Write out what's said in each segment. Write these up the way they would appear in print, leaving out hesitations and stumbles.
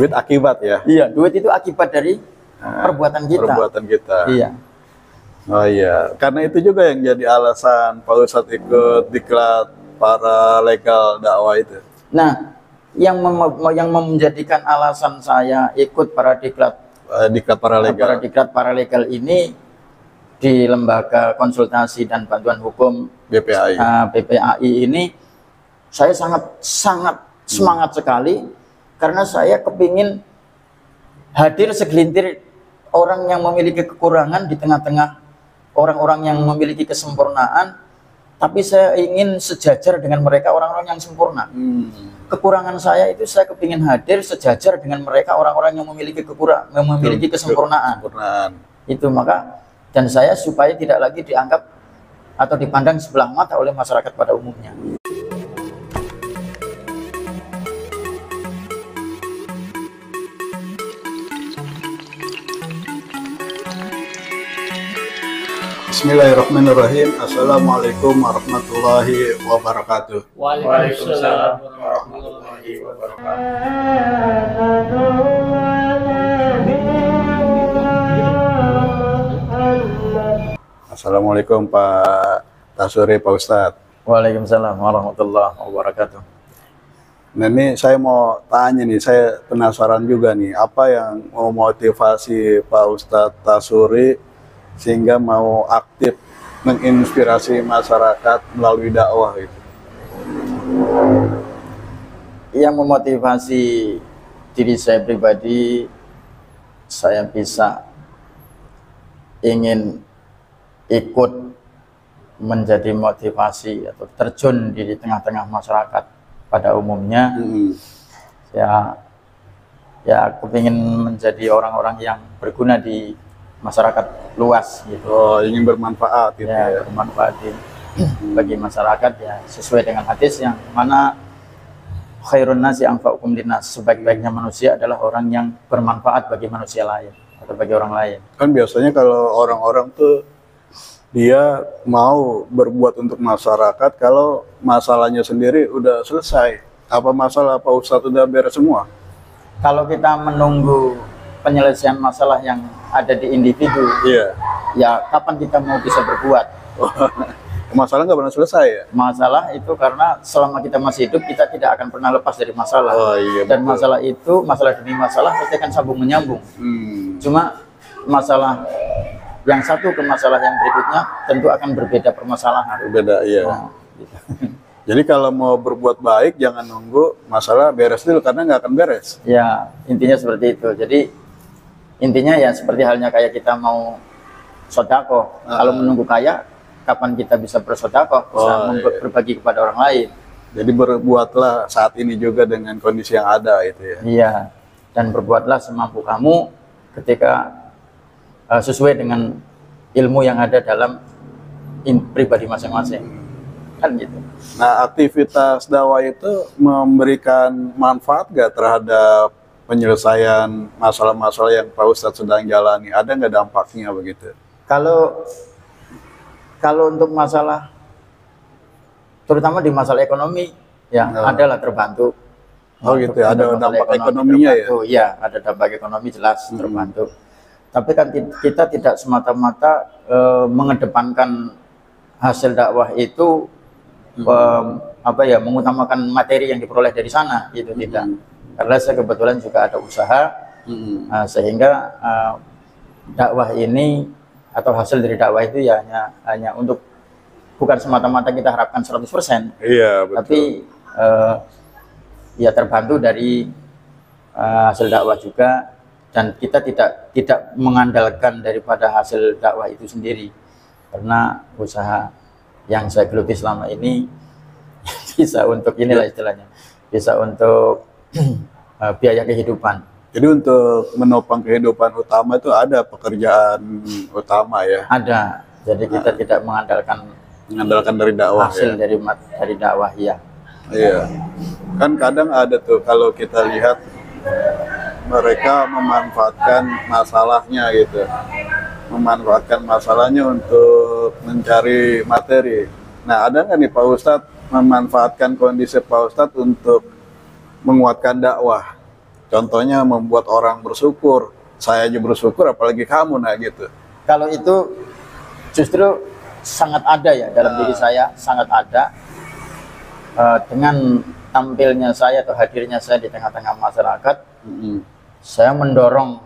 Duit akibat ya? Iya, duit itu akibat dari perbuatan kita. Perbuatan kita. Iya. Oh iya, karena itu juga yang jadi alasan Pak Ustadz ikut diklat para legal dakwah itu. Nah, yang menjadikan alasan saya ikut para diklat paralegal ini di lembaga konsultasi dan bantuan hukum BPAI ini, saya sangat semangat sekali karena saya kepingin hadir segelintir orang yang memiliki kekurangan di tengah-tengah orang-orang yang memiliki kesempurnaan, tapi saya ingin sejajar dengan mereka orang-orang yang sempurna. Kekurangan saya itu saya kepingin hadir sejajar dengan mereka orang-orang yang memiliki kesempurnaan. Itu maka, dan saya supaya tidak lagi dianggap atau dipandang sebelah mata oleh masyarakat pada umumnya. Bismillahirrahmanirrahim. Assalamualaikum warahmatullahi wabarakatuh. Waalaikumsalam warahmatullahi wabarakatuh. Assalamualaikum Pak Tasuri, Pak Ustadz. Waalaikumsalam warahmatullahi wabarakatuh. Nah ini saya mau tanya nih, saya penasaran juga nih, apa yang memotivasi Pak Ustadz Tasuri sehingga mau aktif menginspirasi masyarakat melalui dakwah itu? Yang memotivasi diri saya pribadi, saya bisa ingin ikut menjadi motivasi atau terjun di tengah-tengah masyarakat pada umumnya. Ya kepingin menjadi orang-orang yang berguna di masyarakat luas gitu. Oh, ingin bermanfaat gitu ya. Bermanfaat bagi masyarakat ya, sesuai dengan hadis yang mana khairun nasi anfa'ukum linnas, sebaik-baiknya manusia adalah orang yang bermanfaat bagi manusia lain atau bagi orang lain. Kan biasanya kalau orang-orang tuh dia mau berbuat untuk masyarakat kalau masalahnya sendiri udah selesai. Apa masalah Pak Ustadz udah beres semua? Kalau kita menunggu penyelesaian masalah yang ada di individu, ya kapan kita mau bisa berbuat? Masalah nggak pernah selesai ya? Masalah itu karena selama kita masih hidup kita tidak akan pernah lepas dari masalah. Dan betul. Masalah itu, masalah demi masalah pasti akan sambung menyambung. Cuma masalah yang satu ke masalah yang berikutnya tentu akan berbeda permasalahan. Berbeda, iya. Gitu. Jadi kalau mau berbuat baik jangan nunggu masalah beres dulu karena nggak akan beres. Ya, intinya seperti itu. Jadi intinya ya seperti halnya kayak kita mau sodako. Kalau menunggu kaya, kapan kita bisa bersodako, bisa berbagi kepada orang lain. Jadi berbuatlah saat ini juga dengan kondisi yang ada itu ya. Iya, dan berbuatlah semampu kamu ketika sesuai dengan ilmu yang ada dalam pribadi masing-masing. Kan gitu. Nah, aktivitas dakwah itu memberikan manfaat gak terhadap penyelesaian masalah-masalah yang Pak Ustadz sedang jalani? Ada nggak dampaknya begitu? Kalau untuk masalah, terutama di masalah ekonomi, ya adalah terbantu. Oh gitu, ada dampak ekonominya ya? Iya, ada dampak ekonomi jelas terbantu. Tapi kan kita tidak semata-mata mengedepankan hasil dakwah itu mengutamakan materi yang diperoleh dari sana, itu tidak. Karena saya kebetulan juga ada usaha, sehingga dakwah ini atau hasil dari dakwah itu ya hanya untuk bukan semata-mata kita harapkan 100%. Iya, betul. Tapi ya terbantu dari hasil dakwah juga, dan kita tidak mengandalkan daripada hasil dakwah itu sendiri, karena usaha yang saya geluti selama ini bisa untuk inilah istilahnya, bisa untuk biaya kehidupan. Jadi untuk menopang kehidupan utama itu ada pekerjaan utama ya? Ada. Jadi kita tidak mengandalkan dari dakwah, hasil ya? dari dakwah, ya. Iya. Kan kadang ada tuh kalau kita lihat mereka memanfaatkan masalahnya gitu. Memanfaatkan masalahnya untuk mencari materi. Nah, ada nggak nih Pak Ustadz memanfaatkan kondisi Pak Ustadz untuk menguatkan dakwah? contohnya membuat orang bersyukur. Saya aja bersyukur, apalagi kamu, nah gitu. Kalau itu justru sangat ada ya dalam diri saya, sangat ada. Dengan tampilnya saya atau hadirnya saya di tengah-tengah masyarakat, saya mendorong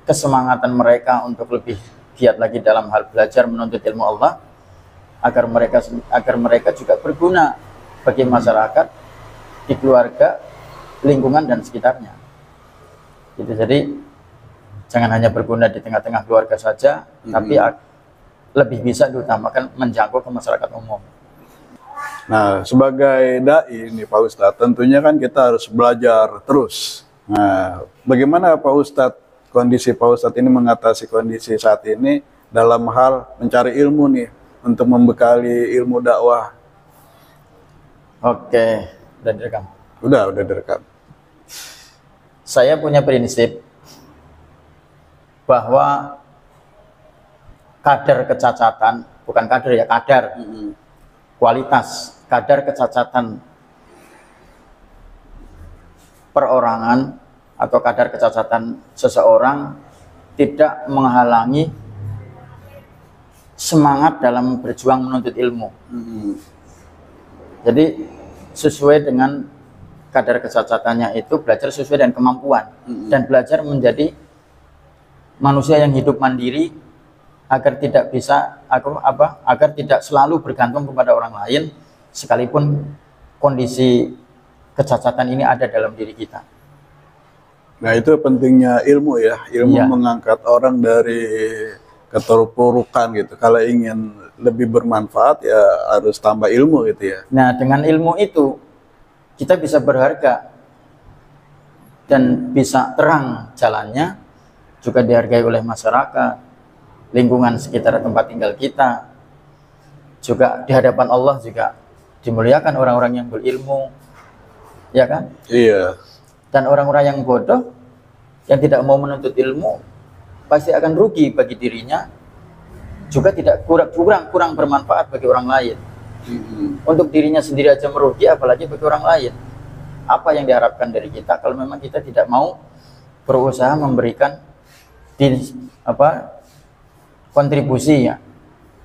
kesemangatan mereka untuk lebih giat lagi dalam hal belajar menuntut ilmu Allah, agar mereka juga berguna bagi masyarakat, di keluarga, lingkungan dan sekitarnya. Gitu. Jadi jangan hanya berguna di tengah-tengah keluarga saja, tapi lebih bisa diutamakan menjangkau ke masyarakat umum. Nah, sebagai dai ini Pak Ustadz, tentunya kan kita harus belajar terus. Nah, bagaimana Pak Ustadz, kondisi Pak Ustadz ini mengatasi kondisi saat ini dalam hal mencari ilmu nih, untuk membekali ilmu dakwah? Oke, udah direkam? Udah direkam. Saya punya prinsip bahwa kadar kecacatan, bukan kader ya, kadar, kualitas, kadar kecacatan perorangan atau kadar kecacatan seseorang tidak menghalangi semangat dalam berjuang menuntut ilmu. Jadi sesuai dengan kadar kecacatannya itu, belajar sesuai dengan kemampuan dan belajar menjadi manusia yang hidup mandiri, agar tidak bisa agar tidak selalu bergantung kepada orang lain, sekalipun kondisi kecacatan ini ada dalam diri kita. Nah, itu pentingnya ilmu ya, ilmu mengangkat orang dari keterpurukan gitu. Kalau ingin lebih bermanfaat ya harus tambah ilmu gitu ya. Nah, dengan ilmu itu kita bisa berharga dan bisa terang jalannya, juga dihargai oleh masyarakat, lingkungan sekitar tempat tinggal kita, juga di hadapan Allah juga dimuliakan orang-orang yang berilmu, ya kan? Iya. Dan orang-orang yang bodoh, yang tidak mau menuntut ilmu, pasti akan rugi bagi dirinya, juga tidak kurang bermanfaat bagi orang lain. Untuk dirinya sendiri aja merugi, apalagi bagi orang lain. Apa yang diharapkan dari kita kalau memang kita tidak mau berusaha memberikan kontribusi ya,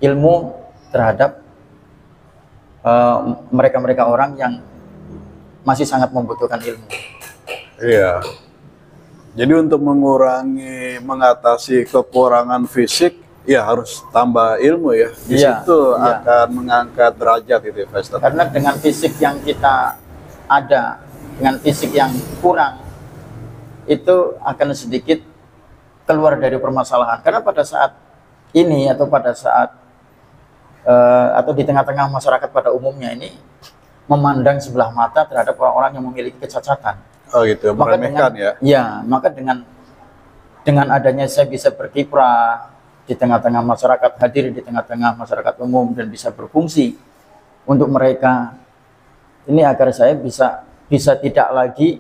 ilmu terhadap mereka-mereka orang yang masih sangat membutuhkan ilmu. Iya. Jadi untuk mengatasi kekurangan fisik, ya harus tambah ilmu ya. Di situ akan mengangkat derajat itu ya, Pak Ustadz. Karena dengan fisik yang kita ada, dengan fisik yang kurang, itu akan sedikit keluar dari permasalahan. Karena pada saat ini atau pada saat atau di tengah-tengah masyarakat pada umumnya ini memandang sebelah mata terhadap orang-orang yang memiliki kecacatan. Oh gitu, meremehkan ya? Ya, maka dengan adanya saya bisa berkiprah di tengah-tengah masyarakat, hadir di tengah-tengah masyarakat umum dan bisa berfungsi untuk mereka, ini agar saya bisa tidak lagi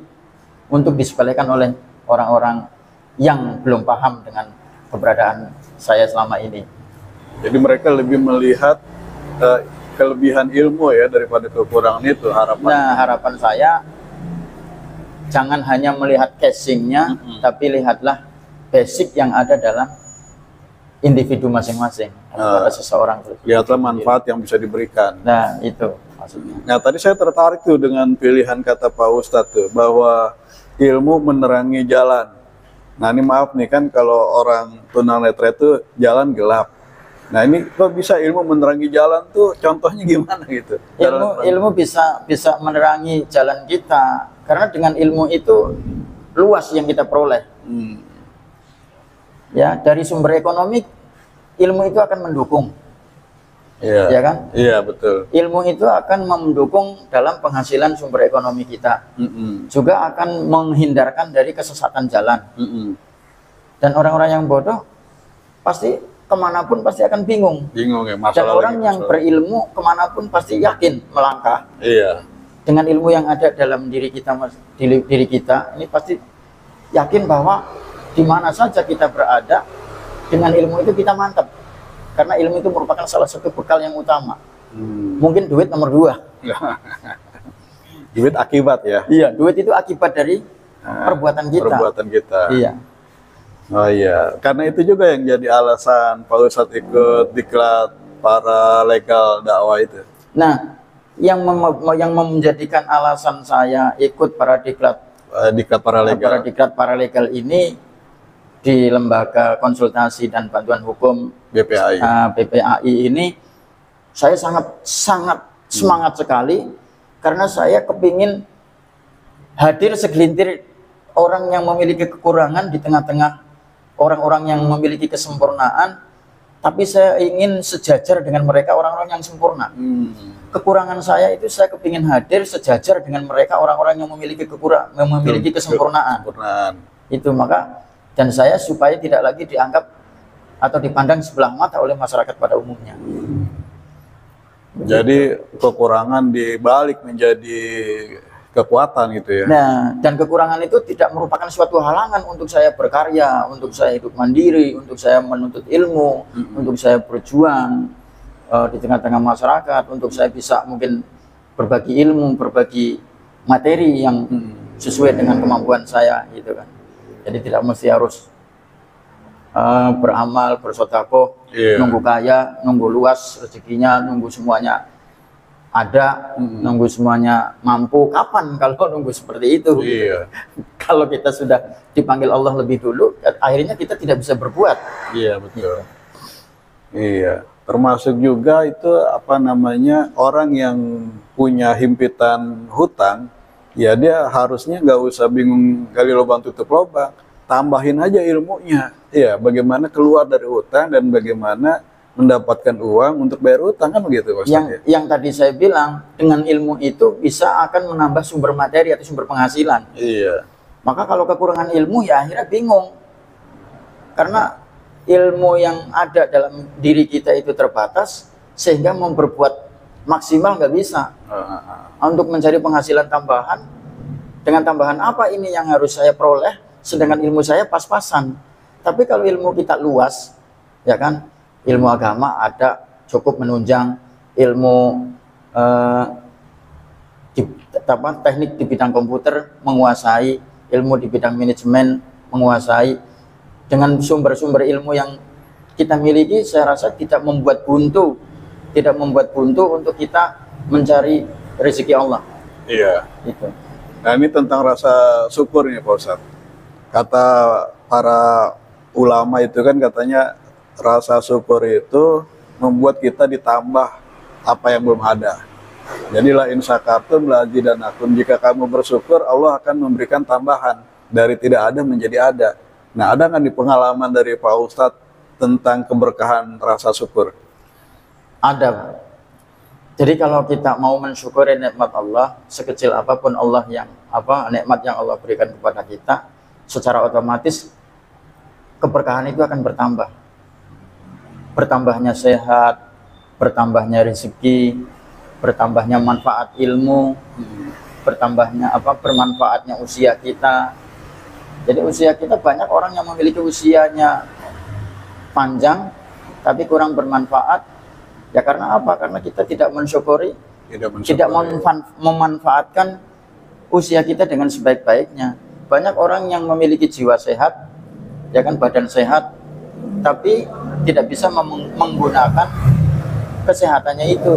untuk disepelekan oleh orang-orang yang belum paham dengan keberadaan saya selama ini. Jadi mereka lebih melihat kelebihan ilmu ya daripada kekurangan itu, harapan. Nah, harapan saya jangan hanya melihat casingnya, tapi lihatlah basic yang ada dalam individu masing-masing, pada seseorang. Lihatlah manfaat yang bisa diberikan. Nah, itu maksudnya. Nah, tadi saya tertarik tuh dengan pilihan kata Pak Ustadz tuh, bahwa ilmu menerangi jalan. Nah, ini maaf nih, kan kalau orang tunanetra itu jalan gelap. Nah, ini kok bisa ilmu menerangi jalan tuh, contohnya gimana gitu? Ilmu bisa menerangi jalan kita, karena dengan ilmu itu luas yang kita peroleh. Ya, dari sumber ekonomi, ilmu itu akan mendukung. Iya. Ya kan? Iya, betul. Ilmu itu akan mendukung dalam penghasilan sumber ekonomi kita. Juga akan menghindarkan dari kesesatan jalan. Dan orang-orang yang bodoh pasti kemanapun pasti akan bingung. Bingung ya, dan orang yang berilmu kemanapun pasti yakin melangkah. Iya. Dengan ilmu yang ada dalam diri kita, ini pasti yakin bahwa di mana saja kita berada, dengan ilmu itu kita mantap. Karena ilmu itu merupakan salah satu bekal yang utama. Mungkin duit nomor 2. Duit akibat ya? Iya, duit itu akibat dari perbuatan kita. Perbuatan kita. Iya. Oh iya, karena itu juga yang jadi alasan Pak Ustadz ikut diklat para legal dakwah itu. Nah, yang menjadikan alasan saya ikut para diklat paralegal ini di lembaga konsultasi dan bantuan hukum BPAI ini, saya sangat semangat sekali karena saya kepingin hadir segelintir orang yang memiliki kekurangan di tengah-tengah orang-orang yang memiliki kesempurnaan, tapi saya ingin sejajar dengan mereka orang-orang yang sempurna. Kekurangan saya itu saya kepingin hadir sejajar dengan mereka orang-orang yang memiliki kesempurnaan. Itu maka, dan saya supaya tidak lagi dianggap atau dipandang sebelah mata oleh masyarakat pada umumnya. Jadi kekurangan dibalik menjadi kekuatan gitu ya. Nah, dan kekurangan itu tidak merupakan suatu halangan untuk saya berkarya, untuk saya hidup mandiri, untuk saya menuntut ilmu, untuk saya berjuang di tengah-tengah masyarakat, untuk saya bisa mungkin berbagi ilmu, berbagi materi yang sesuai dengan kemampuan saya gitu kan. Jadi tidak mesti harus beramal, bersedekah, nunggu kaya, nunggu luas rezekinya, nunggu semuanya ada, nunggu semuanya mampu. Kapan kalau nunggu seperti itu? Kalau kita sudah dipanggil Allah lebih dulu, akhirnya kita tidak bisa berbuat. Iya, betul. Iya, termasuk juga itu apa namanya, orang yang punya himpitan hutang, ya dia harusnya nggak usah bingung gali lubang tutup lubang, tambahin aja ilmunya. Iya, bagaimana keluar dari hutang dan bagaimana mendapatkan uang untuk bayar utang, kan begitu Pak Ustadz? Yang tadi saya bilang, dengan ilmu itu bisa akan menambah sumber materi atau sumber penghasilan. Iya. Maka kalau kekurangan ilmu ya akhirnya bingung. Karena ilmu yang ada dalam diri kita itu terbatas, sehingga memperbuat maksimal nggak bisa. Untuk mencari penghasilan tambahan, dengan tambahan apa ini yang harus saya peroleh, sedangkan ilmu saya pas-pasan. Tapi kalau ilmu kita luas, ya kan, ilmu agama ada cukup menunjang, ilmu teknik di bidang komputer menguasai, ilmu di bidang manajemen menguasai. Dengan sumber-sumber ilmu yang kita miliki, saya rasa tidak membuat buntu untuk kita mencari rezeki Allah. Iya. Itu. Nah, ini tentang rasa syukur nih Pak Ustadz. Kata para ulama itu kan katanya, rasa syukur itu membuat kita ditambah apa yang belum ada. Jadilah insyakartum la azidannakum, jika kamu bersyukur Allah akan memberikan tambahan dari tidak ada menjadi ada. Nah, ada nggak di pengalaman dari Pak Ustadz tentang keberkahan rasa syukur? Ada, Pak. Jadi kalau kita mau mensyukuri nikmat Allah, sekecil apapun nikmat yang Allah berikan kepada kita, secara otomatis keberkahan itu akan bertambah. Bertambahnya sehat, bertambahnya rezeki, bertambahnya manfaat ilmu, bermanfaatnya usia kita. Jadi usia kita, banyak orang yang memiliki usianya panjang tapi kurang bermanfaat. Ya karena apa? Karena kita tidak mensyukuri, tidak memanfaatkan usia kita dengan sebaik-baiknya. Banyak orang yang memiliki jiwa sehat, ya kan, badan sehat, tapi tidak bisa menggunakan kesehatannya itu.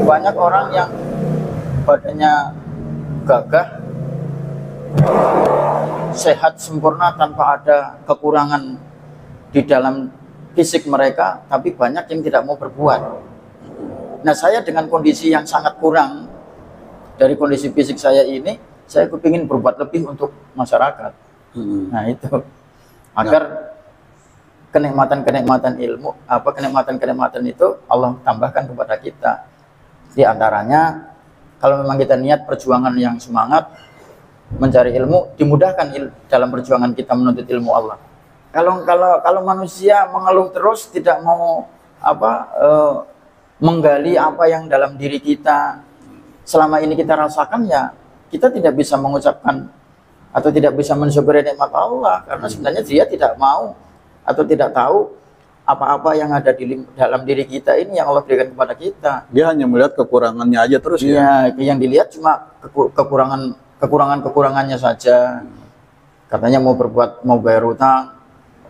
Banyak orang yang badannya gagah, sehat sempurna tanpa ada kekurangan di dalam fisik mereka, tapi banyak yang tidak mau berbuat. Nah, saya dengan kondisi yang sangat kurang dari kondisi fisik saya ini, saya kepingin berbuat lebih untuk masyarakat. Nah, itu agar kenikmatan-kenikmatan ilmu, kenikmatan-kenikmatan itu Allah tambahkan kepada kita. Di antaranya, kalau memang kita niat perjuangan yang semangat mencari ilmu, dimudahkan dalam perjuangan kita menuntut ilmu Allah. Kalau manusia mengeluh terus, tidak mau menggali apa yang dalam diri kita selama ini kita rasakan, ya kita tidak bisa mengucapkan atau tidak bisa mensyukuri nikmat Allah, karena sebenarnya dia tidak mau atau tidak tahu apa-apa yang ada di dalam diri kita ini yang Allah berikan kepada kita. Dia hanya melihat kekurangannya aja terus. Ya, yang dilihat cuma kekurangan kekurangan-kekurangannya saja. Katanya mau bayar utang,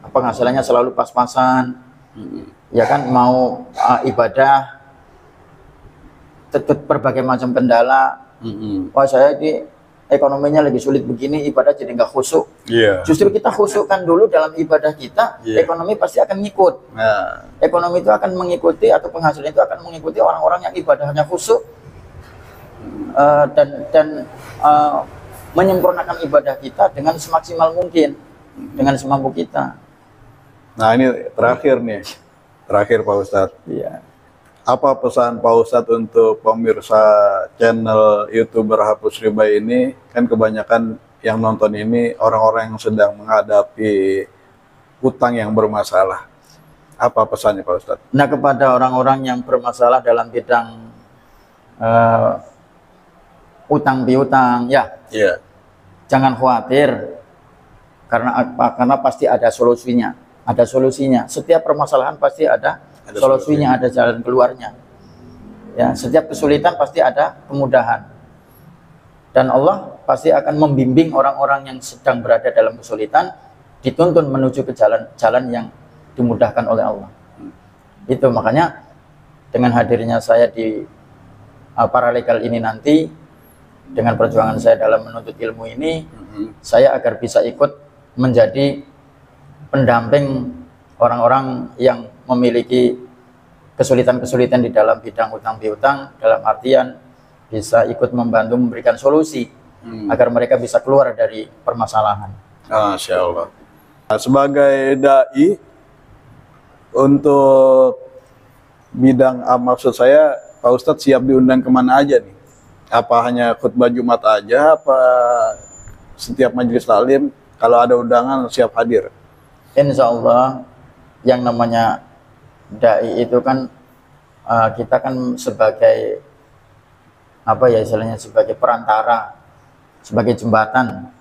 penghasilannya selalu pas-pasan. Ya kan, mau ibadah tetap berbagai macam kendala. Wah, saya di ekonominya lagi sulit begini, ibadah jadi nggak khusyuk. Justru kita khusyukkan dulu dalam ibadah kita, ekonomi pasti akan ngikut. Ekonomi itu akan mengikuti, atau penghasilan itu akan mengikuti orang-orang yang ibadahnya khusyuk dan menyempurnakan ibadah kita dengan semaksimal mungkin, dengan semampu kita. Nah, ini terakhir Pak Ustadz. Iya. Apa pesan Pak Ustadz untuk pemirsa channel YouTuber Hapus Riba ini? Kan kebanyakan yang nonton ini orang-orang yang sedang menghadapi utang yang bermasalah. Apa pesannya Pak Ustadz? Nah, kepada orang-orang yang bermasalah dalam bidang utang piutang, jangan khawatir, karena apa? Karena pasti ada solusinya. Ada solusinya. Setiap permasalahan pasti ada solusinya, ada jalan keluarnya. Ya, setiap kesulitan pasti ada kemudahan. Dan Allah pasti akan membimbing orang-orang yang sedang berada dalam kesulitan, dituntun menuju ke jalan yang dimudahkan oleh Allah. Itu makanya dengan hadirnya saya di paralegal ini nanti, dengan perjuangan saya dalam menuntut ilmu ini, saya agar bisa ikut menjadi pendamping orang-orang yang memiliki kesulitan-kesulitan di dalam bidang utang piutang, dalam artian bisa ikut membantu memberikan solusi agar mereka bisa keluar dari permasalahan. Masya Allah. Nah, sebagai dai untuk bidang maksud saya, Pak Ustadz siap diundang kemana aja nih? Apa hanya khutbah Jumat aja? Apa setiap majelis taklim? Kalau ada undangan siap hadir? Insya Allah, yang namanya dai itu kan kita kan sebagai apa ya istilahnya, sebagai perantara, sebagai jembatan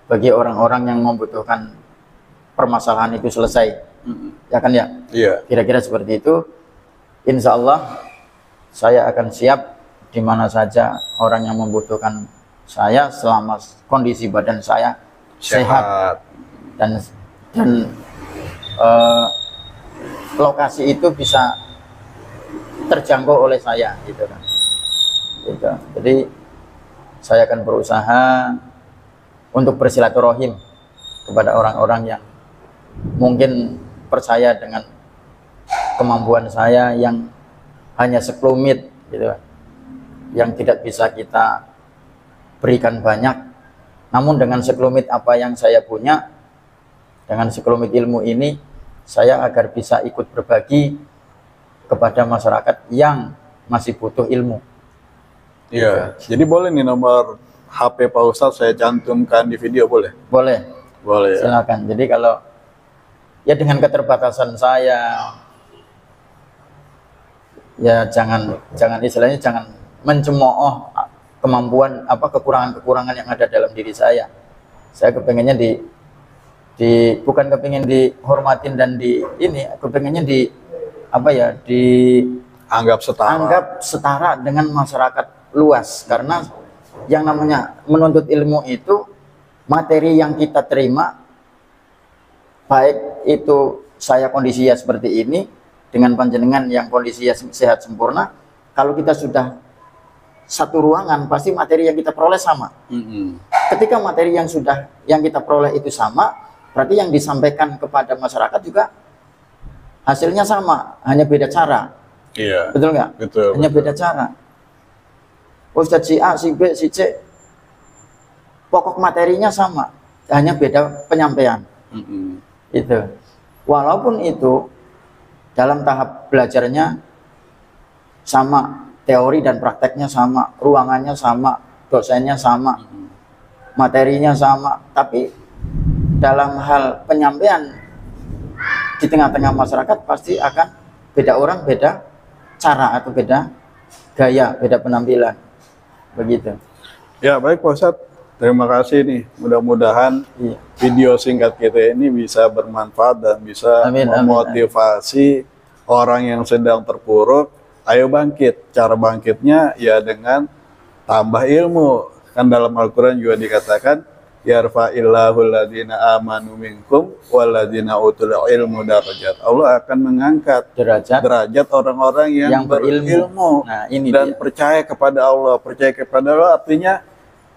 bagi orang-orang yang membutuhkan permasalahan itu selesai. Ya kan ya? Iya. Kira-kira seperti itu. Insya Allah saya akan siap di mana saja orang yang membutuhkan saya, selama kondisi badan saya sehat dan lokasi itu bisa terjangkau oleh saya, gitu kan. Gitu. Jadi saya akan berusaha untuk bersilaturahim kepada orang-orang yang mungkin percaya dengan kemampuan saya yang hanya sekelumit, gitu kan, yang tidak bisa kita berikan banyak, namun dengan sekelumit apa yang saya punya, dengan sekelumit ilmu ini, saya agar bisa ikut berbagi kepada masyarakat yang masih butuh ilmu. Iya. Jadi boleh nih nomor HP Pak Ustadz saya cantumkan di video, boleh? Boleh. Boleh. Silakan. Jadi kalau ya dengan keterbatasan saya, ya jangan istilahnya jangan mencemooh kemampuan kekurangan-kekurangan yang ada dalam diri saya. Saya kepengennya bukan kepengen dihormatin dan kepengennya anggap setara dengan masyarakat luas, karena yang namanya menuntut ilmu itu materi yang kita terima, baik itu saya kondisinya seperti ini dengan panjenengan yang kondisinya sehat sempurna, kalau kita sudah satu ruangan pasti materi yang kita peroleh sama. Ketika materi yang kita peroleh itu sama, berarti yang disampaikan kepada masyarakat juga hasilnya sama, hanya beda cara. Iya. Betul nggak? Betul. Hanya beda cara. Ustadz si A, si B, si C, pokok materinya sama, hanya beda penyampaian. Itu. Walaupun itu dalam tahap belajarnya sama, teori dan prakteknya sama, ruangannya sama, dosennya sama, materinya sama, tapi dalam hal penyampaian di tengah-tengah masyarakat pasti akan beda orang, beda cara atau beda gaya, beda penampilan. Begitu. Ya, baik Pak Ustadz. Terima kasih nih. Mudah-mudahan video singkat kita ini bisa bermanfaat dan bisa memotivasi orang yang sedang terpuruk. Ayo bangkit. Cara bangkitnya ya dengan tambah ilmu. Kan dalam Al-Quran juga dikatakan, yarfa'illahu alladhina amanu minkum walladhina utul ilmu darajat. Allah akan mengangkat derajat orang-orang yang berilmu Nah, ini dan dia. percaya kepada Allah. Percaya kepada Allah artinya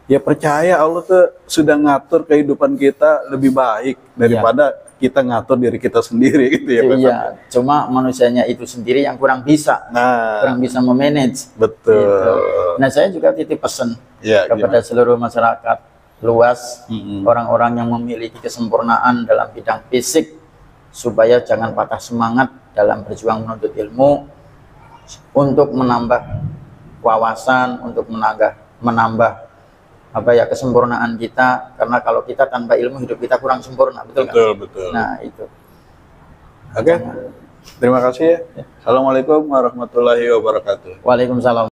ya percaya Allah tuh sudah ngatur kehidupan kita lebih baik daripada kita ngatur diri kita sendiri gitu ya. Iya, cuma manusianya itu sendiri yang kurang bisa memanage. Betul. Gitu. Nah, saya juga titip pesan kepada seluruh masyarakat luas, orang-orang yang memiliki kesempurnaan dalam bidang fisik, supaya jangan patah semangat dalam berjuang menuntut ilmu untuk menambah wawasan, untuk menambah kesempurnaan kita, karena kalau kita tanpa ilmu hidup kita kurang sempurna, betul kan? Betul. Nah, itu. Oke. Terima kasih ya. Assalamualaikum warahmatullahi wabarakatuh. Waalaikumsalam.